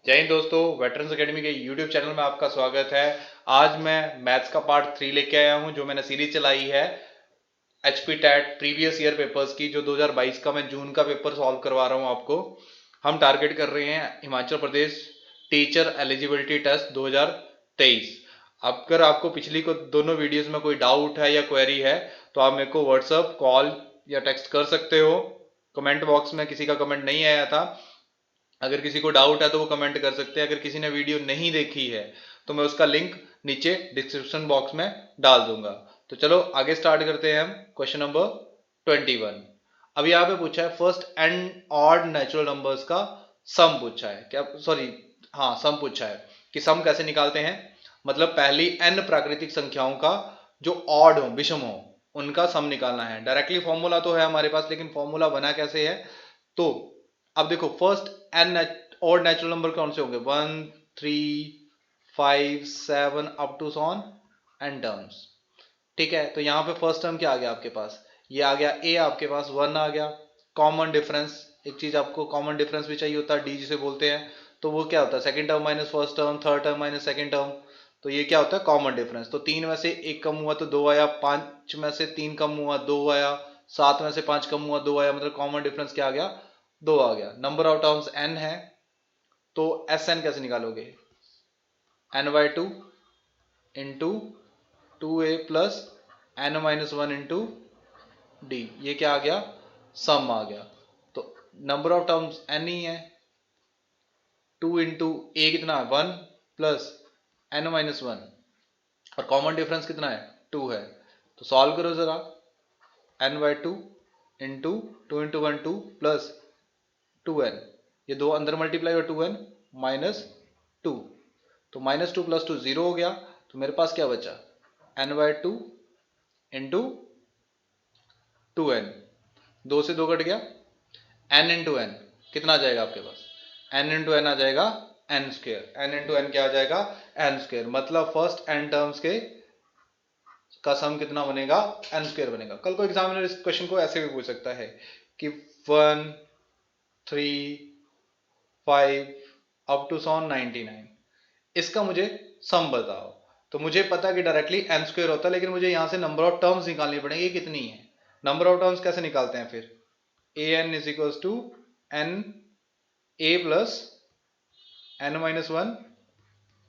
जय हिंद दोस्तों, veterans academy के यूट्यूब चैनल में आपका स्वागत है। आज मैं मैथ्स का पार्ट 3 लेके आया हूं, जो मैंने सीरीज चलाई है HP TET previous year papers की, जो 2022 का मैं जून का पेपर सॉल्व करवा रहा हूं आपको। हम टारगेट कर रहे हैं Himachal Pradesh teacher eligibility test 2023। अगर आपको पिछली को दोनों वीडियोस में कोई डाउट है या क्वेरी है तो आप मेरे को व्हाट्सअप कॉल या टेक्स्ट कर सकते हो। कमेंट बॉक्स में किसी का कमेंट नहीं आया था, अगर किसी को डाउट है तो वो कमेंट कर सकते हैं। अगर किसी ने वीडियो नहीं देखी है तो मैं उसका लिंक नीचे डिस्क्रिप्शन बॉक्स में डाल दूंगा। तो चलो आगे स्टार्ट करते हैं हम। Question number 21। अब यहाँ पे पूछा है first and odd natural numbers का सम पूछा है, क्या सॉरी, हाँ सम पूछा है कि सम कैसे निकालते हैं। मतलब पहली एन प्राकृतिक संख्याओं का जो ऑड हो, विषम हो, उनका सम निकालना है। डायरेक्टली फॉर्मूला तो है हमारे पास, लेकिन फॉर्मूला बना कैसे है। तो अब देखो, first N odd natural number कौन से होंगे, 1, 3, 5, 7 अप टू सॉन एंड टर्म्स। ठीक है, तो यहाँ पे फर्स्ट टर्म क्या आ गया आपके पास, ये आ गया ए, आपके पास 1 आ गया। कॉमन डिफरेंस, एक चीज आपको कॉमन डिफरेंस भी चाहिए होता है, डी जिसे बोलते हैं। तो वो क्या होता है, second term minus first term, third term minus second term. तो ये क्या होता है, कॉमन डिफरेंस। तो 3 में से 1 कम हुआ तो 2 आया, 5 में से 3 कम हुआ 2 आया, 7 में से 5 कम हुआ 2 आया। मतलब कॉमन डिफरेंस क्या आ गया, 2 आ गया। नंबर ऑफ टर्म्स n है, तो एस एन कैसे निकालोगे, n/2 into 2a plus n-1 into D. ये क्या आ गया, सम आ गया। तो नंबर ऑफ टर्म्स n ही है, 2 इंटू ए कितना है 1 प्लस n-1, और कॉमन डिफरेंस कितना है 2 है। तो सॉल्व करो जरा, n/2 into 2 into 1 2 plus 2n, ये दो अंदर मल्टीप्लाई और 2n माइनस 2। तो -2 + 2 0 हो गया। तो मेरे पास क्या बचा, n/2 इंटू 2n, 2 से 2 कट गया, n इंटू एन कितना आ जाएगा आपके पास, n इंटू एन आ जाएगा n square. n into N क्या आ जाएगा, n स्क्वेयर। मतलब फर्स्ट n टर्म्स के का सम कितना बनेगा, n स्क्वेयर बनेगा। कल को एग्जामिनर इस क्वेश्चन को ऐसे भी पूछ सकता है कि 1, 3, 5 अप टू सॉन 99, इसका मुझे सम बताओ। तो मुझे पता है कि डायरेक्टली एन स्क्वेयर होता है, लेकिन मुझे यहां से नंबर ऑफ टर्म्स निकालनी पड़ेगी, कितनी है। नंबर ऑफ टर्म्स कैसे निकालते हैं फिर, A N is equals to N A plus n-1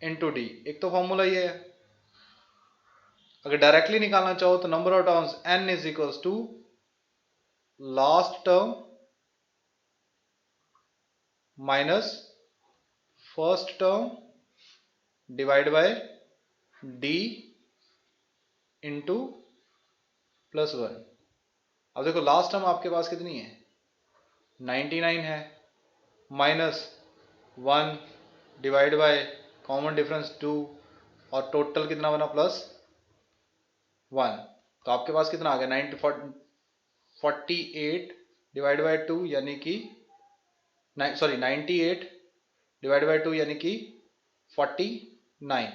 into D. एक तो फॉर्मूला ये है। अगर डायरेक्टली निकालना चाहो तो number of terms n is equals to last term minus first term divide by D into +1। अब देखो लास्ट टर्म आपके पास कितनी है, 99 है, minus 1 divide by common difference 2, और टोटल कितना बना +1। तो आपके पास कितना आ गया, 48 डिवाइड बाय 2 यानी कि सॉरी 98 डिवाइड बाय 2 यानी कि 49।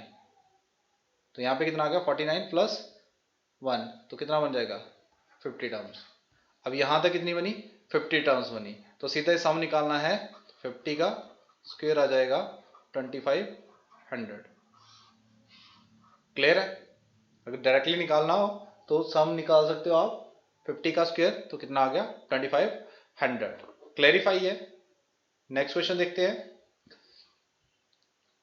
तो यहाँ पे कितना आ गया, 49 प्लस 1, तो कितना बन जाएगा 50 टर्म्स। अब यहाँ तक कितनी बनी, 50 टर्म्स बनी। तो सीधा सम निकालना है, 50 का स्क्वायर आ जाएगा 2500। क्लियर है। अगर डायरेक्टली निकालना हो तो सम निकाल सकते हो आप, 50 का स्क्वायर तो कितना आ गया 2500। क्लैरिफाई है। नेक्स्ट क्वेश्चन देखते हैं।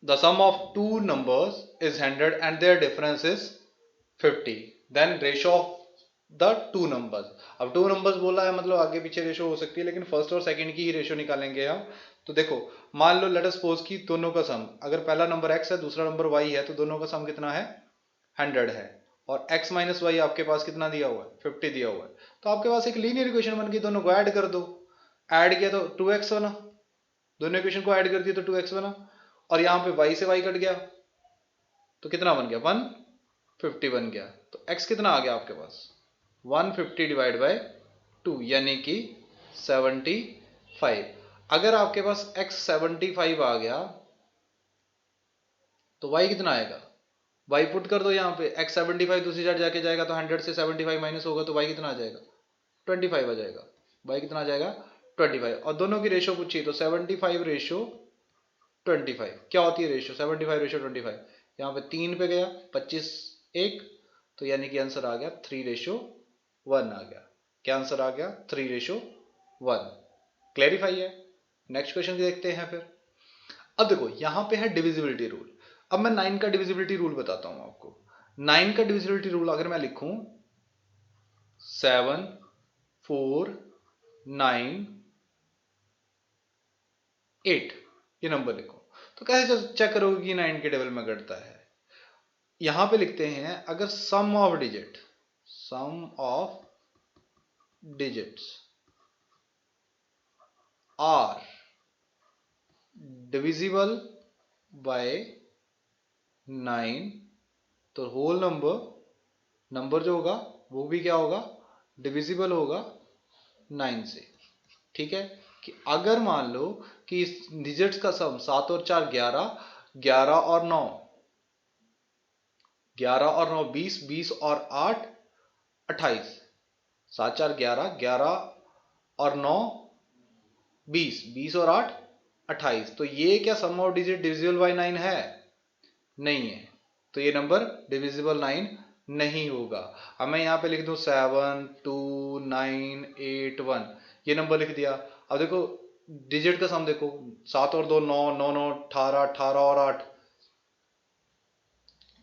The sum of two numbers is 100 and their difference is 50, then ratio of the two numbers. अब टू नंबर्स बोला है, मतलब आगे पीछे रेशियो हो सकती है, लेकिन फर्स्ट और सेकंड की ही रेशियो निकालेंगे हम। तो देखो, मान लो लेट अस सपोज कि दोनों का सम, अगर पहला नंबर x है दूसरा नंबर y है, तो दोनों का सम कितना है 100 है, और x माइनस वाई आपके पास कितना दिया हुआ है 50 दिया हुआ है। तो आपके पास एक लीनियर इक्वेशन बन गई, दोनों को ऐड कर दो। ऐड किया तो 2x बना, दोनों इक्वेशन को ऐड कर दिया तो 2x बना, और यहाँ पे y से y कट गया तो कितना बन गया 150 बन गया। तो x कितना आ गया आपके पास 150 डिवाइड बाय 2 यानी कि 75। अगर आपके पास x 75 आ गया तो y कितना आएगा, y पुट कर दो यहाँ पे, x 75 दूसरी साइड जाके जाएगा तो 100 से 75 माइनस होगा तो y कितना आ जाएगा 25 आ जाएगा। y कितना आ जाएगा 25, और दोनों की रेशियो पूछी तो 75 रेशियो 25। क्या होती है रेशियो? 75:25। यहाँ पे 3 पे गया, 25 1, तो यानी कि आंसर आ गया 3:1 आ गया। क्या आंसर आ गया? 3:1। क्लैरिफाई है। नेक्स्ट क्वेश्चन देखते हैं फिर। अब देखो यहाँ पे है डिविजिबिलिटी रूल। अब मैं 9 का डिविजिबिलिटी रूल बताता हूं आपको। 9 का डिविजिबिलिटी रूल अगर मैं लिखूं 7 4 9 8, ये नंबर लिखो, तो कैसे चेक करोगे कि 9 के टेबल में घटता है? यहां पे लिखते हैं अगर sum of digits are divisible by 9, तो होल नंबर जो होगा वो भी क्या होगा? डिविजिबल होगा 9 से। ठीक है, कि अगर मान लो कि इस डिजिट्स का सम 7 और 4 11, 11 और 9 20, 20 और 8 28, 7 4 11, 11 और 9 20, 20 और 8 28, तो ये क्या सम ऑफ डिजिट डिविजिबल बाय 9 है? नहीं है, तो ये नंबर डिविजिबल 9 नहीं होगा। अब मैं यहाँ पे लिख दूं 7 2 9 8 1, ये नंबर लिख दिया। अब देखो डिजिट का सम देखो, 7 और 2 9, 9 9 18, 18 और 8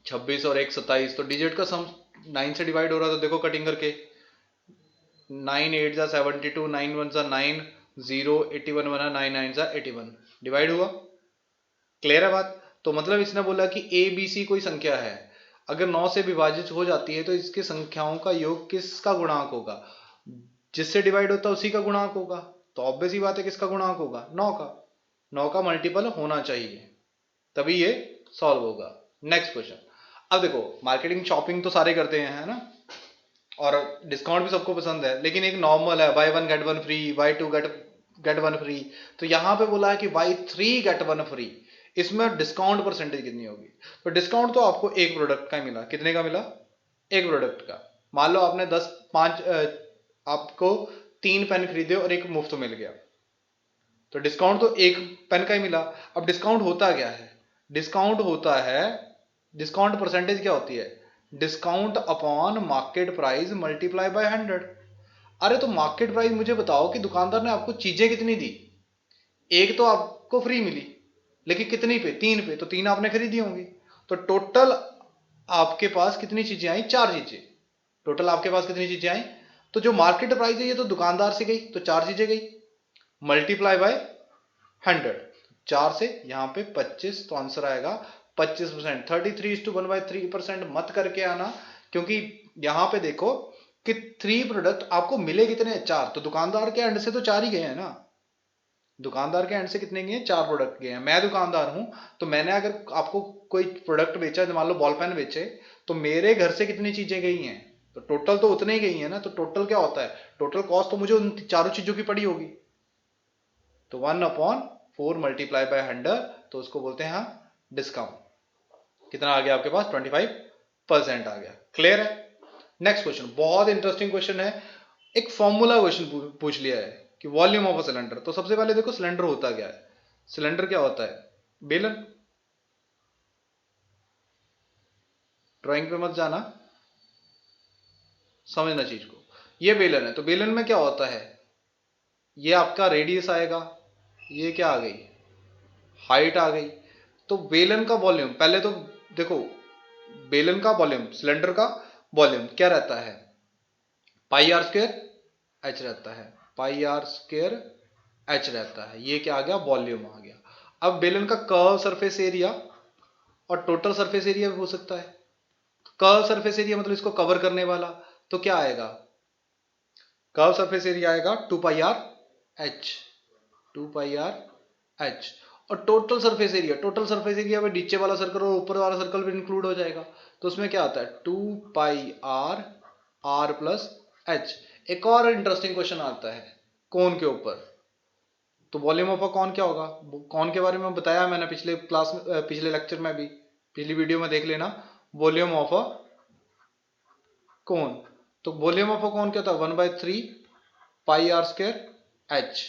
26 और 1 27, तो डिजिट का सम 9 से डिवाइड हो रहा था। देखो कटिंग करके 9 8 जा 72, 9 1 जा 9, 0 81 बना, 9 9 जा 81, डिवाइड हुआ। क्लियर है बात? तो मतलब इसने बोला कि ए बी सी कोई संख्या है, अगर 9 से विभाजित हो जाती है तो इसकी संख्याओं का योग किसका गुणांक होगा? जिससे डिवाइड होता है उसी का गुणांक होगा। तो ऑब्वियस ही बात है किसका गुणांक होगा? 9 का। 9 का मल्टीपल होना चाहिए, तभी ये सॉल्व होगा। Next question. अब देखो मार्केटिंग शॉपिंग तो सारे करते हैं, है ना, और डिस्काउंट भी सबको पसंद है, लेकिन एक नॉर्मल है buy 1 get 1 free, buy 2 get 1 free. तो यहां पे बोला है कि बाय 3 गेट 1 फ्री, इसमें डिस्काउंट परसेंटेज कितनी होगी? तो डिस्काउंट तो आपको एक प्रोडक्ट का मिला, कितने का मिला? एक प्रोडक्ट का। मान लो आपने 5 आपको 3 पेन खरीदे और एक मुफ्त मिल गया, तो डिस्काउंट तो एक पेन का ही मिला। अब डिस्काउंट होता क्या है? डिस्काउंट होता है, डिस्काउंट परसेंटेज क्या होती है? Discount upon market price multiply by 100। अरे तो मार्केट प्राइस मुझे बताओ कि दुकानदार ने आपको चीजें कितनी दी? एक तो आपको फ्री मिली, लेकिन कितनी पे? 3 पे, तो 3 आपने खरीदी होंगी। तो टोटल आपके पास कितनी चीजें आई? 4 चीजें। टोटल आपके पास कितनी चीजें आई? तो जो मार्केट प्राइस है ये तो दुकानदार से गई, तो 4 चीजें गई, मल्टीप्लाई बाय 100। 4 से यहाँ पे 25, तो आंसर आएगा 25%। 33:1/3% मत करके आना, क्योंकि यहाँ पे देखो कि 3 प्रोडक्ट आपको मिले कितने? 4, तो दुकानदार के एंड से तो 4 ही गए हैं ना। दुकानदार के एंड से कितने गए हैं? 4 प्रोडक्ट गए हैं। मैं दुकानदार हूं, तो मैंने अगर आपको कोई प्रोडक्ट बेचा, मान लो बॉल पेन बेचे, तो मेरे घर से कितनी चीजें गई हैं? तो टोटल तो उतने ही गई हैं ना। तो टोटल क्या होता है? टोटल कॉस्ट तो मुझे उन चारों चीजों की पड़ी होगी। तो 1/4 मल्टीप्लाई बाय 100, तो उसको बोलते हैं हाँ डिस्काउंट। कितना आ गया आपके पास? 25% आ गया। क्लियर है? नेक्स्ट क्वेश्चन बहुत इंटरेस्टिंग क्वेश्चन है। एक फॉर्मूला क्वेश्चन पूछ लिया है कि वॉल्यूम ऑफ अ सिलेंडर। तो सबसे पहले देखो सिलेंडर होता क्या है? सिलेंडर क्या होता है? बेलन। ड्राइंग पे मत जाना, समझना चीज को। ये बेलन है, तो बेलन में क्या होता है? ये आपका रेडियस आएगा, ये क्या आ गई? हाइट आ गई। तो बेलन का वॉल्यूम पहले तो देखो, बेलन का वॉल्यूम, सिलेंडर का वॉल्यूम क्या रहता है? पाई आर स्क्वायर एच रहता है, पाई आर स्क्वायर एच रहता है। ये क्या आ गया? वॉल्यूम आ गया। अब बेलन का कर्व सरफेस एरिया और टोटल सरफेस एरिया भी हो सकता है। कर्व सरफेस एरिया मतलब इसको कवर करने वाला, तो क्या आएगा? कर्व सरफेस एरिया आएगा 2 पाई आर एच, 2 पाई आर एच। और total surface area, total surface area में नीचे वाला सर्कल और ऊपर वाला सर्कल भी इंक्लूड हो जाएगा, तो उसमें क्या आता है? 2 पाई आर आर प्लस एच। एक और इंटरेस्टिंग क्वेश्चन आता है कोन के ऊपर। तो वॉल्यूम ऑफ अ कॉन क्या होगा? कॉन के बारे में बताया मैंने पिछले क्लास में, पिछले लेक्चर में भी, पिछली वीडियो में देख लेना। वॉल्यूम ऑफ अ कोन, तो वॉल्यूम ऑफ अ कोन क्या था? 1/3 पाई आर स्क्वायर एच।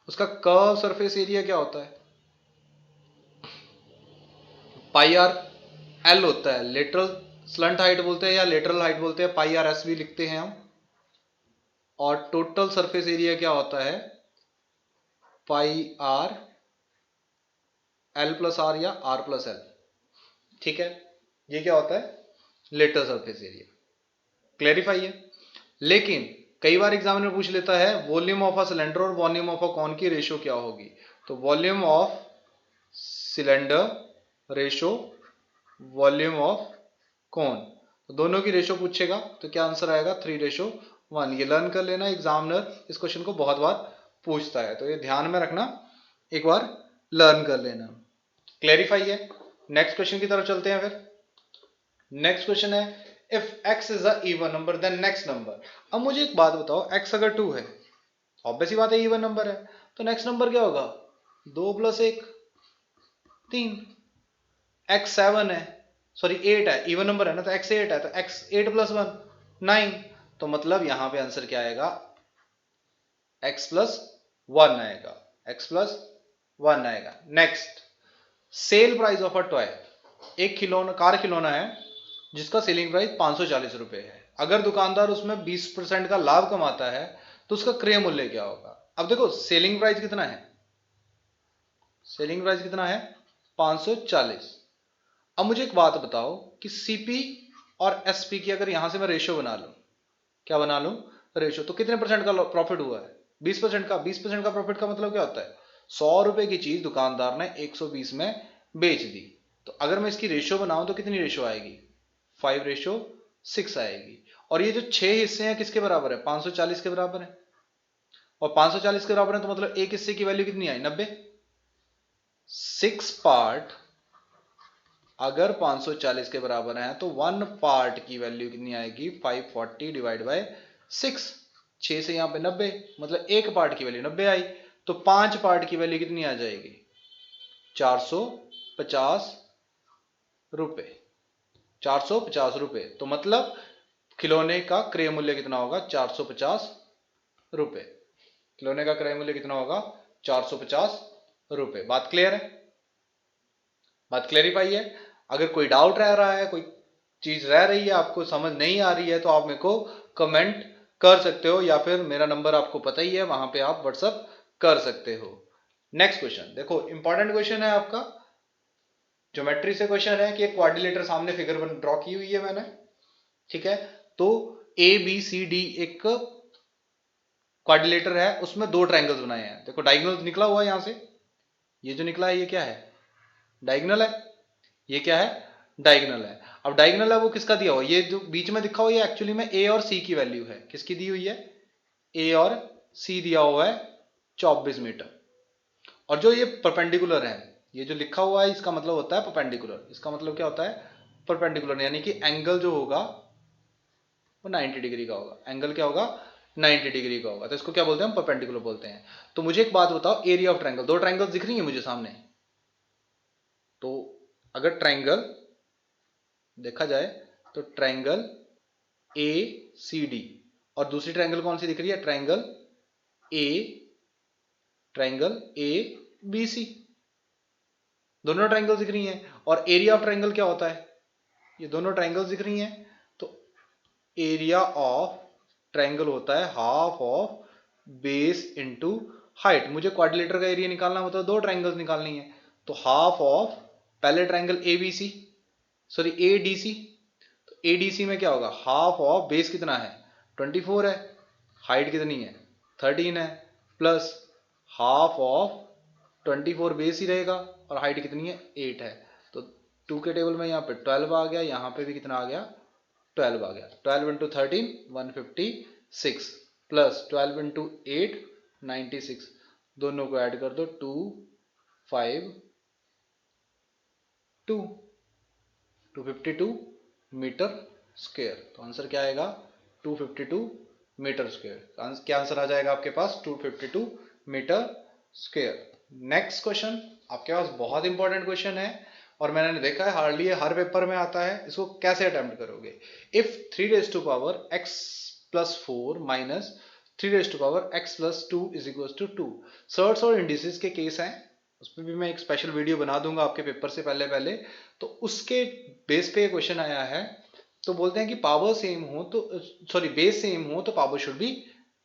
उसका कर्व सरफेस एरिया क्या होता है? पाई आर एल होता है, लेटरल स्लंट हाइट बोलते हैं या लेटरल हाइट बोलते हैं, पाई आर एस भी लिखते हैं हम। और टोटल सरफेस एरिया क्या होता है, पाई आर एल प्लस आर या आर प्लस एल। ठीक है, ये क्या होता है, लेटरल सरफेस एरिया। क्लैरिफाई है। लेकिन कई बार एग्जामिनर पूछ लेता है वॉल्यूम ऑफ अ सिलेंडर और वॉल्यूम ऑफ अ कॉन की रेशियो क्या होगी। तो volume of cylinder ratio volume of कौन, तो दोनों की रेशो पूछेगा तो क्या आंसर आएगा, 3:1। ये लर्न कर लेना, एग्जामिनर इस क्वेश्चन को बहुत बार पूछता है, तो ये ध्यान में रखना, एक बार लर्न कर लेना। क्लैरिफाई है। नेक्स्ट क्वेश्चन की तरफ चलते हैं फिर। नेक्स्ट क्वेश्चन है if x is a even number then next number. अब मुझे एक बात बताओ, x अगर 2 है, ऑब्वियस ही बात है इवन नंबर है, तो नेक्स्ट नंबर क्या होगा, 2 + 1 3। x 7 है, सॉरी 8 है, इवन नंबर है ना, तो x 8 है, तो x 8 + 1 9। तो मतलब यहां पे आंसर क्या आएगा, x + 1 आएगा, x + 1 आएगा। Next, sale price of a toy, एक खिलौना, कार खिलौना है जिसका सेलिंग प्राइस 540 रुपए है। अगर दुकानदार उसमें 20% का लाभ कमाता है तो उसका क्रय मूल्य क्या होगा। अब देखो सेलिंग प्राइस कितना है, सेलिंग प्राइस कितना है, 540। अब मुझे एक बात बताओ कि सीपी और एसपी की अगर यहां से मैं रेशियो बना लूं, क्या बना लूं, रेशियो, तो कितने परसेंट का प्रॉफिट हुआ है, 20% का। 20% का प्रॉफिट का मतलब क्या होता है, 100 रुपए की चीज दुकानदार ने 120 में बेच दी। तो अगर मैं इसकी रेशियो बनाऊं तो कितनी रेशियो आएगी, 5:6 आएगी। और ये जो 6 हिस्से हैं किसके बराबर है, 540 के बराबर है। और 540 के बराबर है तो मतलब एक हिस्से की वैल्यू कितनी आई, 90। 6 पार्ट अगर 540 के बराबर है तो 1 पार्ट की वैल्यू कितनी आएगी, 540 डिवाइड बाय 6। 6 से यहां पे 90, मतलब एक पार्ट की वैल्यू 90 आई। तो 5 पार्ट की वैल्यू कितनी आ जाएगी, 450 रुपए, 450 रुपए। तो मतलब खिलौने का क्रय मूल्य कितना होगा, 450 रुपए। खिलौने का क्रय मूल्य कितना होगा, 450 रुपए। बात क्लियर है, बात क्लेरिफाई है। अगर कोई डाउट रह रहा है, कोई चीज रह रही है, आपको समझ नहीं आ रही है, तो आप मेरे को कमेंट कर सकते हो, या फिर मेरा नंबर आपको पता ही है, वहां पे आप व्हाट्सअप कर सकते हो। नेक्स्ट क्वेश्चन देखो, इंपॉर्टेंट क्वेश्चन है आपका, ज्योमेट्री से क्वेश्चन है कि एक क्वाड्रिलेटर सामने फिगर ड्रॉ की हुई है मैंने, ठीक है। तो ए बी सी डी एक क्वाड्रिलेटर है, उसमें दो ट्रायंगल्स बनाए हैं। देखो डायगोनल निकला हुआ है यहां से, ये जो निकला है ये क्या है, डायगोनल है। ये क्या है, डायगोनल है। अब डायगोनल है वो किसका दिया हुआ, ये जो बीच में दिखा हुआ है एक्चुअली में ए और सी की वैल्यू है। किसकी दी हुई है, ए और सी दिया हुआ है 24 मीटर। और जो ये परपेंडिकुलर है, ये जो लिखा हुआ है इसका मतलब होता है परपेंडिकुलर। इसका मतलब क्या होता है, परपेंडिकुलर, यानी कि एंगल जो होगा वो 90 डिग्री का होगा। एंगल क्या होगा, 90 डिग्री का होगा। तो इसको क्या बोलते हैं, हम परपेंडिकुलर बोलते हैं। तो मुझे एक बात बताओ, एरिया ऑफ ट्रायंगल, दो ट्रायंगल दिख रही है मुझे सामने। तो अगर ट्रायंगल देखा जाए तो ट्रायंगल ए सी डी, और दूसरी ट्रायंगल कौन सी दिख रही है, ए ट्रायंगल ए बी सी, दोनों ट्रायंगल दिख रही हैं। और एरिया ऑफ ट्रायंगल क्या होता है, ये दोनों ट्रायंगल्स दिख रही हैं, तो एरिया ऑफ ट्रायंगल होता है half of base into height. मुझे क्वाड्रिलेटर का एरिया निकालना मतलब दो ट्रायंगल्स निकालनी है, तो हाफ ऑफ पहले triangle A B C, sorry A D C. तो ए डी सी में क्या होगा, हाफ ऑफ बेस कितना है, 24 है, हाइट कितनी है, 13 है, प्लस हाफ ऑफ 24 बेस ही रहेगा, और हाइट कितनी है, 8 है। तो 2 के टेबल में यहाँ पे 12 आ गया, यहाँ पे भी कितना आ गया, 12 आ गया। 12 इंटू 13 156, प्लस 12 इंटू 8 96, दोनों को ऐड कर दो 252, 252 मीटर स्क्वायर। तो आंसर क्या आएगा, 252 मीटर स्क्वायर। क्या आंसर आ जाएगा आपके पास, 252 मीटर स्क्वायर। नेक्स्ट क्वेश्चन आपके पास बहुत इंपॉर्टेंट क्वेश्चन है, और मैंने देखा है हार्डली हर पेपर में आता है। इसको कैसे अटेम्प्ट करोगे, if 3⁴x+4 minus 3⁴x+2 is equal to 2। Surds और इंडिसेस के केस हैं, उस पर भी मैं एक स्पेशल वीडियो बना दूंगा आपके पेपर से पहले पहले। तो उसके बेस पे क्वेश्चन आया है, तो बोलते हैं कि पावर सेम हो तो सॉरी बेस सेम हो तो पावर शुड बी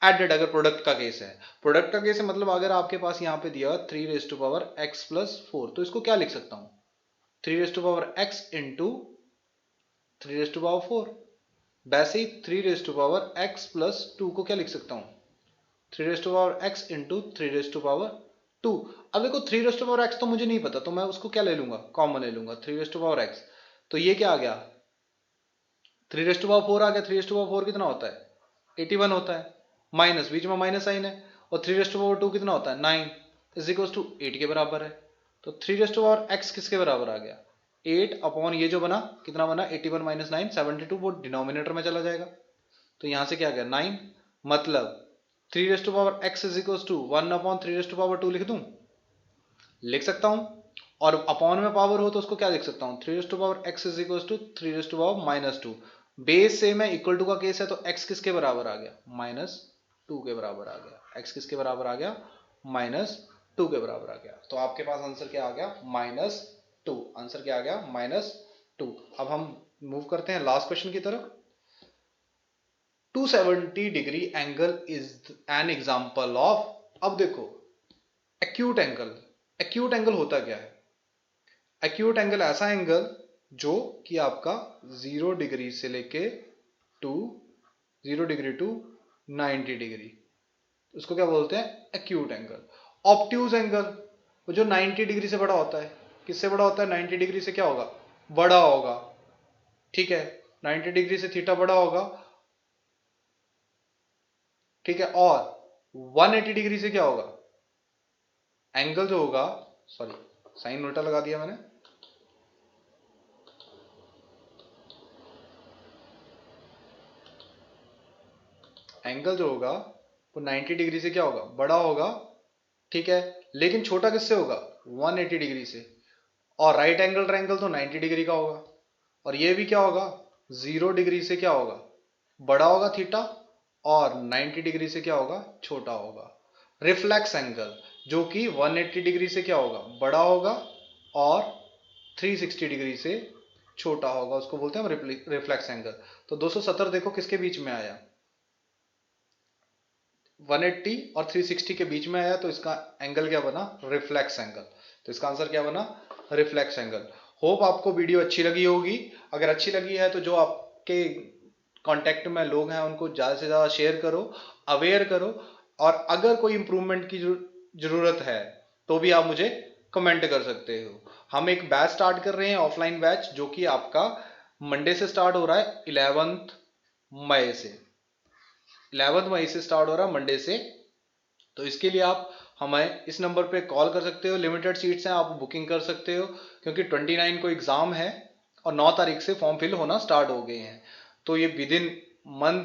एडेड, अगर प्रोडक्ट का केस है। प्रोडक्ट का केस है मतलब अगर आपके पास यहाँ पे दिया 3x प्लस 4, तो इसको क्या लिख सकता हूँ 3x इंटू 3 4। वैसे ही 3x प्लस 2 को क्या लिख सकता हूँ 3x इंटू 3 अब देखो 3x तो मुझे नहीं पता, तो मैं उसको क्या ले लूंगा कॉमन ले लूंगा 3x। तो ये क्या आ गया 3/4 आ गया। 3/4 कितना होता है 81 होता है, माइनस बीच में माइनस साइन है, और 3/2 कितना होता है 9 इज इक्वल टू 8 के बराबर है। तो 3x किसके बराबर आ गया 8 अपॉन ये जो बना कितना बना 81 माइनस 9 72, वो डिनोमिनेटर में चला जाएगा। तो यहां से क्या आ गया 9, मतलब 3x is equal to 1 upon 3/2 लिख दूं, लिख सकता हूं। और अपॉन में पावर हो तो उसको क्या लिख सकता हूं 3x is equal to 3 base same है, इक्वल टू का केस है, तो x किसके बराबर आ गया -2 के बराबर आ गया। x किसके बराबर आ गया -2 के बराबर आ गया। तो आपके पास आंसर क्या आ गया -2। आंसर क्या आ गया -2। अब हम मूव करते हैं लास्ट क्वेश्चन की तरफ। 270 degree angle is an example of, अब देखो एक्यूट एंगल। एक्यूट एंगल होता क्या है, एक्यूट एंगल ऐसा एंगल जो कि आपका 0 डिग्री से लेके 0 डिग्री टू 90 डिग्री, उसको क्या बोलते हैं एक्यूट एंगल। ऑब्ट्यूज एंगल वो जो 90 डिग्री से बड़ा होता है, किससे बड़ा होता है 90 डिग्री से क्या होगा बड़ा होगा, ठीक है 90 डिग्री से थीटा बड़ा होगा, ठीक है। और 180 डिग्री से क्या होगा एंगल जो होगा, सॉरी साइन उल्टा लगा दिया मैंने, एंगल जो होगा वो 90 डिग्री से क्या होगा बड़ा होगा, ठीक है। लेकिन छोटा किससे होगा 180 डिग्री से। और राइट एंगल ट्रायंगल तो 90 डिग्री का होगा, और ये भी क्या होगा 0 डिग्री से क्या होगा बड़ा होगा थीटा, और 90 डिग्री से क्या होगा छोटा होगा। रिफ्लेक्स एंगल जो कि 180 डिग्री से क्या होगा बड़ा होगा और 360 डिग्री से छोटा होगा, उसको बोलते हैं रिफ्लेक्स एंगल। तो 270 देखो किसके बीच में आया 180 और 360 के बीच में आया, तो इसका एंगल क्या बना रिफ्लेक्स एंगल। तो इसका आंसर क्या बना रिफ्लेक्स एंगल। होप आपको वीडियो अच्छी लगी होगी। अगर अच्छी लगी है तो जो आपके कांटेक्ट में लोग हैं उनको ज़्यादा से ज़्यादा शेयर करो, अवेयर करो, और अगर कोई इंप्रूवमेंट की ज़रूरत है तो भी आप मुझे कमेंट कर सकते हो। हम एक बैच स्टार्ट कर रहे हैं ऑफलाइन बैच, जो कि आपका मंडे से स्टार्ट हो रहा है 11 मई से। 11 मई से स्टार्ट हो रहा है मंडे से। तो इसके लिए आप हमें इस नंबर पे कॉल कर सकते हो, लिमिटेड सीट्स हैं आप बुकिंग कर सकते हो, क्योंकि 29 को एग्ज़ाम है और 9 तारीख से फॉर्म फिल होना स्टार्ट हो गए हैं। तो ये with in month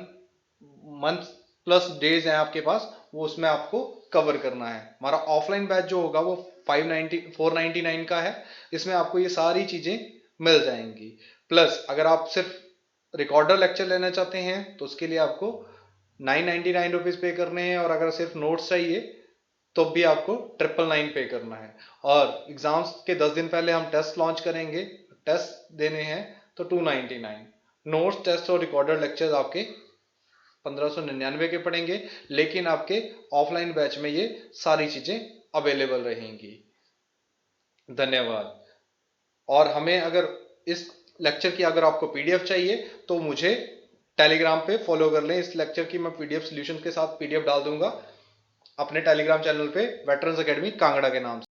month plus days हैं आपके पास, वो उसमें आपको कवर करना है। हमारा ऑफलाइन बैच जो होगा वो 499 का है, इसमें आपको ये सारी चीज़ें मिल जाएंगी। प्लस अगर आप सिर्फ रिकॉर्डर लेक्चर लेना चाहते हैं तो उसके लिए आपको 999 रुपीज़ पे करने हैं, और अगर सिर्फ नोट्स चाहिए तो भी आपको 999 पे करना है। और एग्जाम्स के 10 दिन पहले हम टेस्ट लॉन्च करेंगे, टेस्ट देने हैं तो 299। नोट्स टेस्ट और रिकॉर्डेड लेक्चर्स आपके 1599 के पड़ेंगे, लेकिन आपके ऑफलाइन बैच में ये सारी चीजें अवेलेबल रहेंगी। धन्यवाद। और हमें अगर इस लेक्चर की अगर आपको पीडीएफ चाहिए तो मुझे टेलीग्राम पे फॉलो कर लें। इस लेक्चर की मैं पीडीएफ सॉल्यूशन के साथ पीडीएफ डाल दूंगा अपने टेलीग्राम चैनल पे, वेटरन्स एकेडमी कांगड़ा के नाम से।